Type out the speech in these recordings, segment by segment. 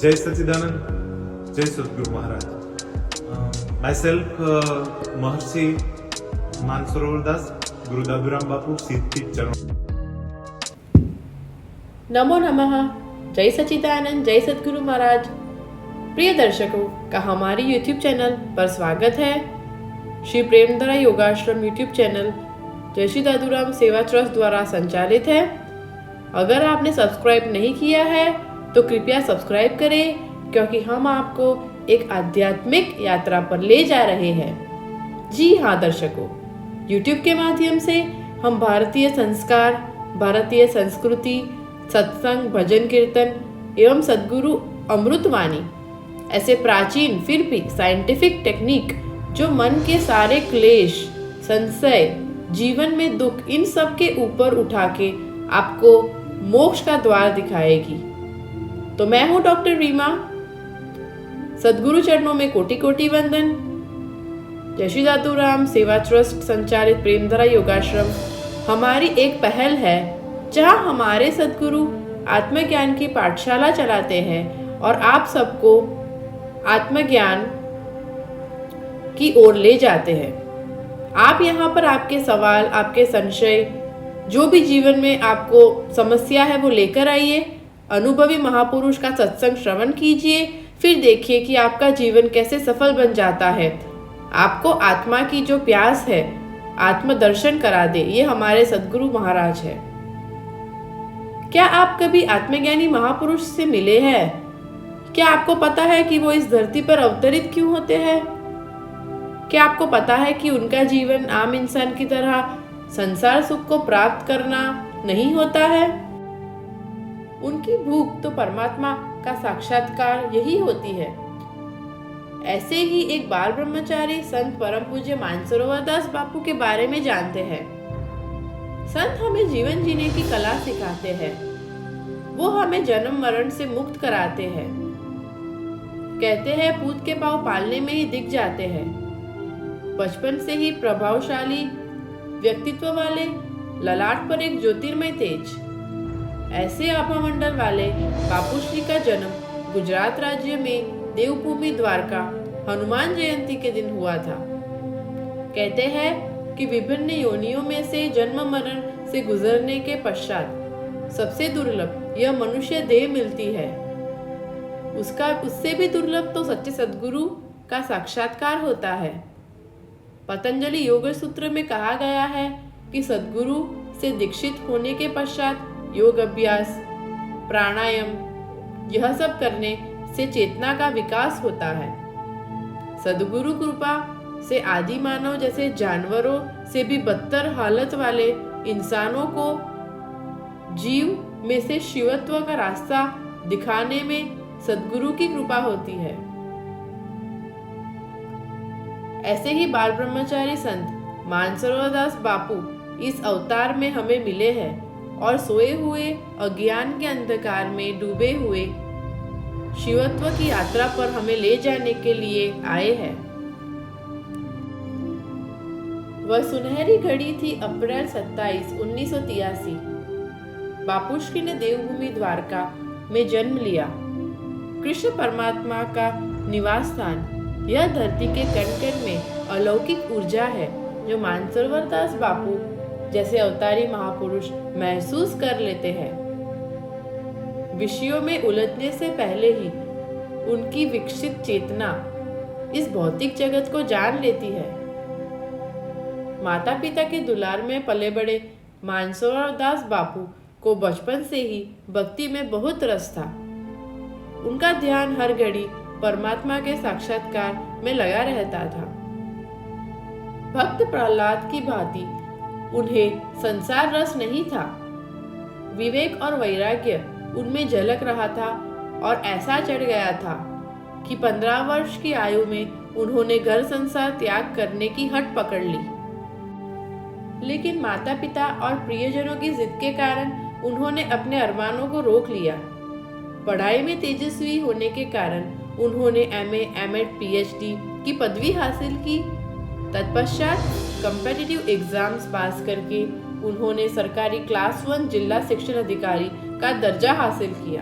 जय सच्चिदानंद, जय सद्गुरु महाराज. Myself, Maharshi Mansarovar दास, गुरु दादूराम बापू, सिद्धपीठ चरण. नमो नमः. जय सच्चिदानंद, जय सद्गुरु महाराज. प्रिय दर्शकों का हमारे YouTube चैनल पर स्वागत है. श्री प्रेमधारा योगाश्रम YouTube चैनल जय श्री दादूराम सेवा ट्रस्ट द्वारा संचालित है. अगर आपने सब्सक्राइब नहीं किया है तो कृपया सब्सक्राइब करें, क्योंकि हम आपको एक आध्यात्मिक यात्रा पर ले जा रहे हैं. जी हाँ दर्शकों, YouTube के माध्यम से हम भारतीय संस्कार, भारतीय संस्कृति, सत्संग, भजन कीर्तन एवं सद्गुरु अमृतवाणी, ऐसे प्राचीन फिर भी साइंटिफिक टेक्निक जो मन के सारे क्लेश, संशय, जीवन में दुख, इन सब के ऊपर उठा के आपको मोक्ष का द्वार दिखाएगी. तो मैं हूँ डॉक्टर रीमा. सद्गुरु चरणों में कोटि कोटि वंदन. जय श्री दादूराम सेवा ट्रस्ट संचालित प्रेमधारा योगाश्रम हमारी एक पहल है, जहां हमारे सद्गुरु आत्मज्ञान की पाठशाला चलाते हैं और आप सबको आत्मज्ञान की ओर ले जाते हैं. आप यहाँ पर आपके सवाल, आपके संशय, जो भी जीवन में आपको समस्या है वो लेकर आइए. अनुभवी महापुरुष का सत्संग श्रवण कीजिए, फिर देखिए कि आपका जीवन कैसे सफल बन जाता है. आपको आत्मा की जो प्यास है, आत्मदर्शन करा दे, ये हमारे सद्गुरु महाराज है. क्या आप कभी आत्मज्ञानी महापुरुष से मिले हैं? क्या आपको पता है कि वो इस धरती पर अवतरित क्यों होते हैं? क्या आपको पता है कि उनका जीवन आम इंसान की तरह संसार सुख को प्राप्त करना नहीं होता है? उनकी भूख तो परमात्मा का साक्षात्कार यही होती है. ऐसे ही एक बाल ब्रह्मचारी संत परम पूज्य मानसरोवर दास बापू के बारे में जानते हैं. संत हमें जीवन जीने की कला सिखाते हैं. वो हमें जन्म मरण से मुक्त कराते हैं. कहते हैं पूत के पांव पालने में ही दिख जाते हैं. बचपन से ही प्रभावशाली व्यक्तित्व वाले, ललाट पर एक ज्योतिर्मय तेज, ऐसे आभामंडल वाले बापूश्री का जन्म गुजरात राज्य में देवभूमि द्वारका हनुमान जयंती के दिन हुआ था. कहते हैं कि विभिन्न योनियों में से जन्म मरण से गुजरने के पश्चात सबसे दुर्लभ यह मनुष्य देह मिलती है. उससे भी दुर्लभ तो सच्चे सद्गुरु का साक्षात्कार होता है. पतंजलि योग सूत्र में कहा गया है कि सद्गुरु से दीक्षित होने के पश्चात योग अभ्यास, प्राणायाम, यह सब करने से चेतना का विकास होता है. सद्गुरु कृपा से आदि मानव जैसे जानवरों से भी बदतर हालत वाले इंसानों को जीव में से शिवत्व का रास्ता दिखाने में सद्गुरु की कृपा होती है. ऐसे ही बाल ब्रह्मचारी संत मानसरोवर दास बापू इस अवतार में हमें मिले हैं और सोए हुए अज्ञान के अंधकार में डूबे हुए शिवत्व की यात्रा पर हमें ले जाने के लिए आए हैं. वह सुनहरी घड़ी थी अप्रैल 27, 1983. बापूश्री ने देवभूमि द्वारका में जन्म लिया. कृष्ण परमात्मा का निवास स्थान यह धरती के कण कण में अलौकिक ऊर्जा है, जो मानसरोवर दास बापू जैसे अवतारी महापुरुष महसूस कर लेते हैं. विषयों में उलझने से पहले ही उनकी विकसित चेतना इस भौतिक जगत को जान लेती है. माता पिता के दुलार में पले बड़े मानसरोवर दास बापू को बचपन से ही भक्ति में बहुत रस था. उनका ध्यान हर घड़ी परमात्मा के साक्षात्कार में लगा रहता था. भक्त प्रहलाद की भांति उन्हें संसार रस नहीं था. विवेक और वैराग्य उनमें झलक रहा था और ऐसा चढ़ गया था कि 15 वर्ष की आयु में उन्होंने घर संसार त्याग करने की हट पकड़ ली. लेकिन माता पिता और प्रियजनों की जिद के कारण उन्होंने अपने अरमानों को रोक लिया. पढ़ाई में तेजस्वी होने के कारण उन्होंने MA, M.Ed, PhD की पदवी हासिल की. तत्पश्चात कॉम्पिटिटिव एग्जाम्स पास करके उन्होंने सरकारी क्लास 1 जिला शिक्षण अधिकारी का दर्जा हासिल किया.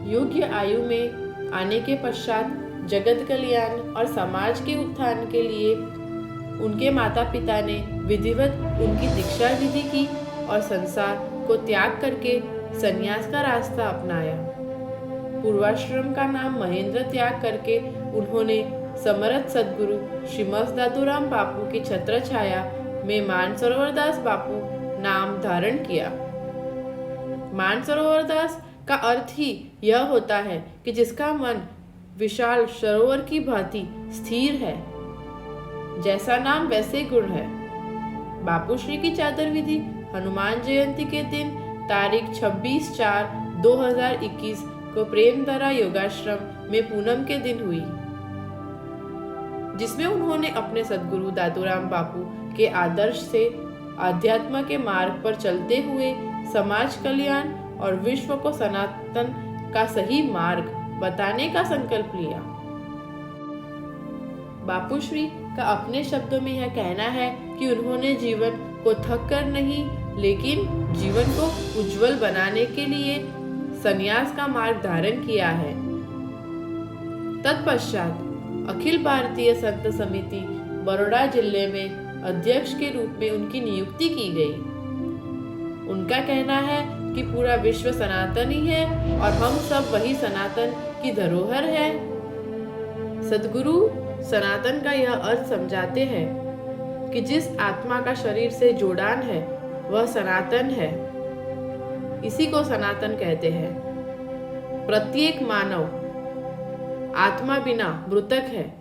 योग्य आयु में आने के पश्चात जगत कल्याण और समाज के उत्थान के लिए उनके माता पिता ने विधिवत उनकी दीक्षा विधि की और संसार को त्याग करके संन्यास का रास्ता अपनाया। पूर्वाश्रम का नाम महेंद्र त्याग करके उन्होंने समर्थ सदगुरु श्रीमद दादूराम बापू की छत्र छाया में मानसरोवर दास बापू नाम धारण किया। मानसरोवर दास का अर्थ ही यह होता है कि जिसका मन विशाल सरोवर की भांति स्थिर है। जैसा नाम वैसे गुण है। बापू श्री की चादर विधि हनुमान जयंती के दिन तारीख 26/4/2021 को प्रेमधारा योगाश्रम में पूनम के दिन हुई, जिसमें उन्होंने अपने सदगुरु दादूराम बापू के आदर्श से आध्यात्म के मार्ग पर चलते हुए समाज कल्याण और विश्व को सनातन का सही मार्ग बताने का संकल्प लिया। बापू श्री का अपने शब्दों में यह कहना है कि उन्होंने जीवन को थक कर नहीं, लेकिन जीवन को उज्जवल बनाने के लिए संन्यास का मार्ग धारण किया है। तत्पश्चात अखिल भारतीय संत समिति बड़ौदा जिले में अध्यक्ष के रूप में उनकी नियुक्ति की गई। उनका कहना है कि पूरा विश्व सनातन ही है और हम सब वही सनातन की धरोहर है। सदगुरु सनातन का यह अर्थ समझाते हैं कि जिस आत्मा का शरीर से जोड़ान है वह सनातन है। इसी को सनातन कहते हैं। प्रत्येक मानव आत्मा बिना मृतक है।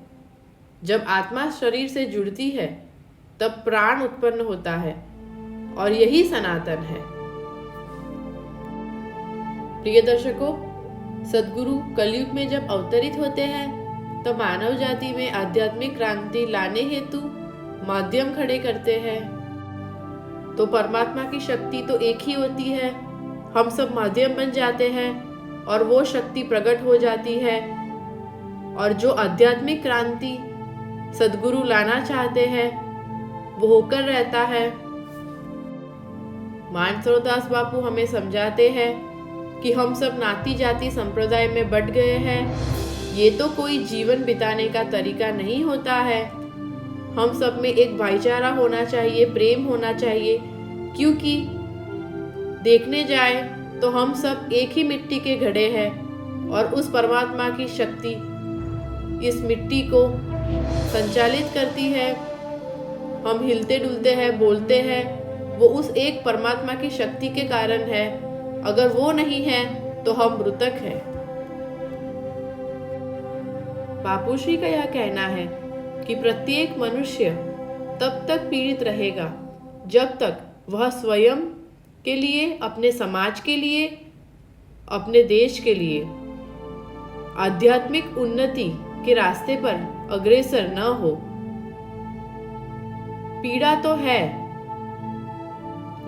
जब आत्मा शरीर से जुड़ती है तब प्राण उत्पन्न होता है और यही सनातन है। प्रिय दर्शकों, सदगुरु कलयुग में जब अवतरित होते हैं तो मानव जाति में आध्यात्मिक क्रांति लाने हेतु माध्यम खड़े करते हैं। तो परमात्मा की शक्ति तो एक ही होती है, हम सब माध्यम बन जाते हैं और वो शक्ति प्रकट हो जाती है। और जो आध्यात्मिक क्रांति सदगुरु लाना चाहते हैं वो होकर रहता है। मानसरोवर दास बापू हमें समझाते हैं कि हम सब नाती जाति संप्रदाय में बट गए हैं। ये तो कोई जीवन बिताने का तरीका नहीं होता है। हम सब में एक भाईचारा होना चाहिए, प्रेम होना चाहिए, क्योंकि देखने जाए तो हम सब एक ही मिट्टी के घड़े हैं और उस परमात्मा की शक्ति इस मिट्टी को संचालित करती है। हम हिलते डुलते हैं, बोलते हैं, वो उस एक परमात्मा की शक्ति के कारण है। अगर वो नहीं है तो हम मृतक हैं। बापू श्री का यह कहना है कि प्रत्येक मनुष्य तब तक पीड़ित रहेगा जब तक वह स्वयं के लिए, अपने समाज के लिए, अपने देश के लिए आध्यात्मिक उन्नति के रास्ते पर अग्रसर न हो। पीड़ा तो है,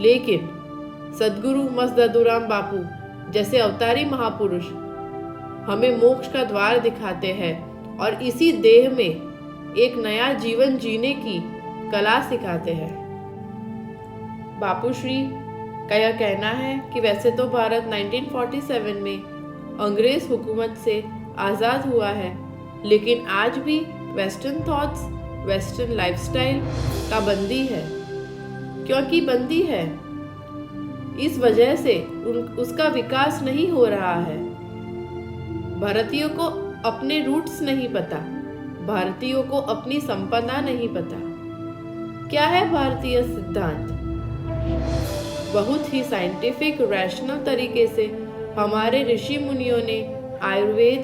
लेकिन सदगुरु मस्त दादूराम बापू जैसे अवतारी महापुरुष हमें मोक्ष का द्वार दिखाते हैं और इसी देह में एक नया जीवन जीने की कला सिखाते हैं। बापू श्री का यह कहना है कि वैसे तो भारत 1947 में अंग्रेज हुकूमत से आज़ाद हुआ है, लेकिन आज भी वेस्टर्न थॉट्स, वेस्टर्न लाइफस्टाइल का बंदी है। क्योंकि बंदी है, इस वजह से उसका विकास नहीं हो रहा है। भारतीयों को अपने रूट्स नहीं पता, भारतीयों को अपनी संपदा नहीं पता। क्या है भारतीय सिद्धांत? बहुत ही साइंटिफिक, रैशनल तरीके से हमारे ऋषि मुनियों ने आयुर्वेद,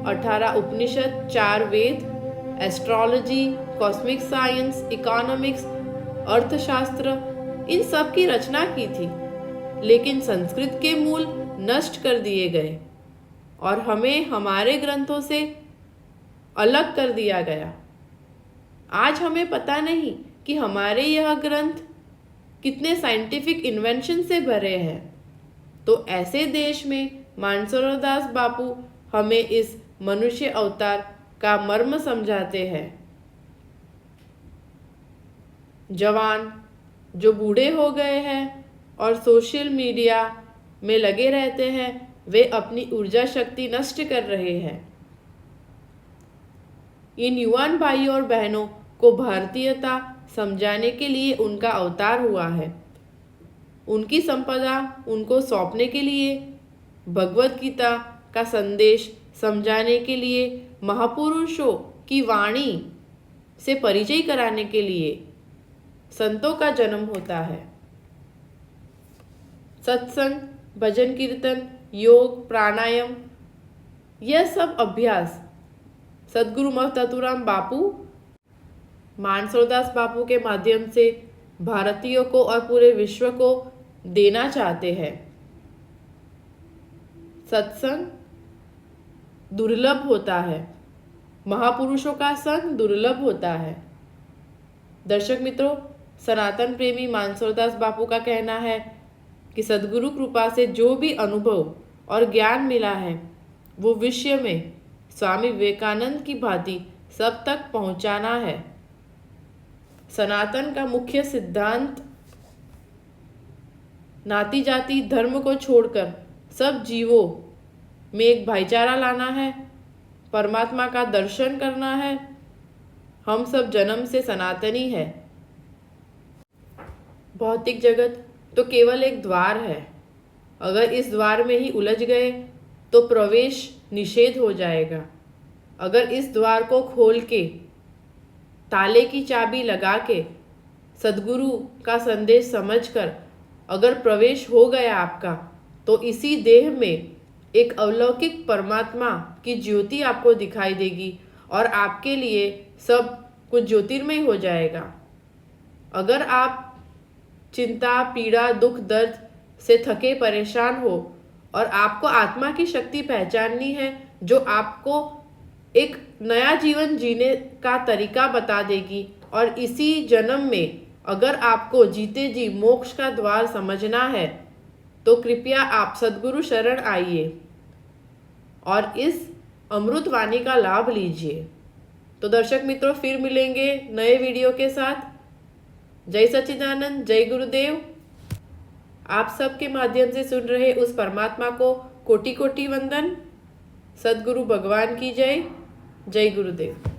18 उपनिषद, 4 वेद, एस्ट्रोलॉजी, कॉस्मिक साइंस, इकोनॉमिक्स, अर्थशास्त्र, इन सब की रचना की थी। लेकिन संस्कृत के मूल नष्ट कर दिए गए और हमें हमारे ग्रंथों से अलग कर दिया गया। आज हमें पता नहीं कि हमारे यह ग्रंथ कितने साइंटिफिक इन्वेंशन से भरे हैं। तो ऐसे देश में मानसरोवर दास बापू हमें इस मनुष्य अवतार का मर्म समझाते हैं। जवान जो बूढ़े हो गए हैं और सोशल मीडिया में लगे रहते हैं, वे अपनी ऊर्जा शक्ति नष्ट कर रहे हैं। इन युवान भाइयों और बहनों को भारतीयता समझाने के लिए उनका अवतार हुआ है। उनकी संपदा उनको सौंपने के लिए, भगवत गीता का संदेश समझाने के लिए, महापुरुषों की वाणी से परिचय कराने के लिए संतों का जन्म होता है। सत्संग, भजन कीर्तन, योग, प्राणायाम, यह सब अभ्यास सदगुरु महततुराम बापू, मानसरोदास बापू के माध्यम से भारतीयों को और पूरे विश्व को देना चाहते हैं। सत्संग दुर्लभ होता है, महापुरुषों का संग दुर्लभ होता है। दर्शक मित्रों, सनातन प्रेमी मानसरोदास बापू का कहना है कि सदगुरु कृपा से जो भी अनुभव और ज्ञान मिला है वो विश्व में स्वामी विवेकानंद की भांति सब तक पहुंचाना है। सनातन का मुख्य सिद्धांत नाती जाति धर्म को छोड़कर सब जीवों में एक भाईचारा लाना है, परमात्मा का दर्शन करना है। हम सब जन्म से सनातनी है। भौतिक जगत तो केवल एक द्वार है। अगर इस द्वार में ही उलझ गए तो प्रवेश निषेध हो जाएगा। अगर इस द्वार को खोल के ताले की चाबी लगा के सदगुरु का संदेश समझकर अगर प्रवेश हो गया आपका, तो इसी देह में एक अलौकिक परमात्मा की ज्योति आपको दिखाई देगी और आपके लिए सब कुछ ज्योतिर्मय हो जाएगा। अगर आप चिंता, पीड़ा, दुख, दर्द से थके परेशान हो और आपको आत्मा की शक्ति पहचाननी है जो आपको एक नया जीवन जीने का तरीका बता देगी, और इसी जन्म में अगर आपको जीते जी मोक्ष का द्वार समझना है तो कृपया आप सदगुरु शरण आइए और इस अमृत वाणी का लाभ लीजिए। तो दर्शक मित्रों, फिर मिलेंगे नए वीडियो के साथ। जय सच्चिदानंद, जय गुरुदेव। आप सबके माध्यम से सुन रहे उस परमात्मा को कोटि कोटि वंदन। सदगुरु भगवान की जय। जय गुरुदेव।